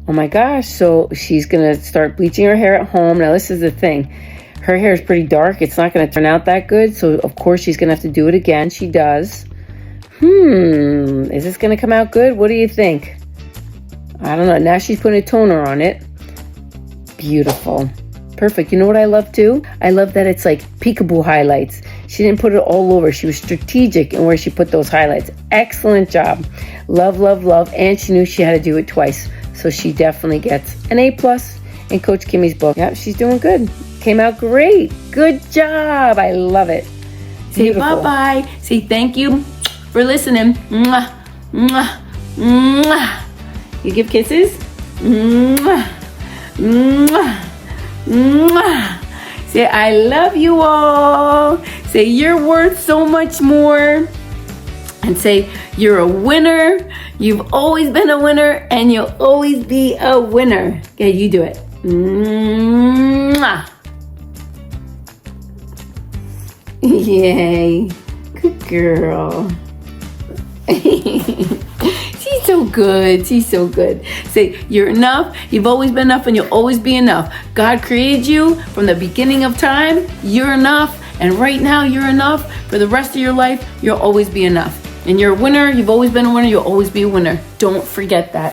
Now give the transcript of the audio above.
Oh my gosh, so she's gonna start bleaching her hair at home. Now this is the thing. Her hair is pretty dark. It's not gonna turn out that good, so of course she's gonna have to do it again. She does. Is this gonna come out good? What do you think? I don't know. Now she's putting a toner on it. Beautiful. Perfect. You know what I love too? I love that it's like peekaboo highlights. She didn't put it all over. She was strategic in where she put those highlights. Excellent job. Love, love, love. And she knew she had to do it twice. So she definitely gets an A+ in Coach Kimmy's book. Yep, she's doing good. Came out great. Good job. I love it. Say bye-bye. Say thank you for listening. Mwah, mwah, mwah. You give kisses? Mwah, mwah, mwah. Say I love you all. Say you're worth so much more. And say you're a winner. You've always been a winner and you'll always be a winner. Okay, you do it. Mwah. Yay. Good girl. She's so good. She's so good. Say, you're enough. You've always been enough and you'll always be enough. God created you from the beginning of time. You're enough. And right now, you're enough. For the rest of your life, you'll always be enough. And you're a winner. You've always been a winner. You'll always be a winner. Don't forget that.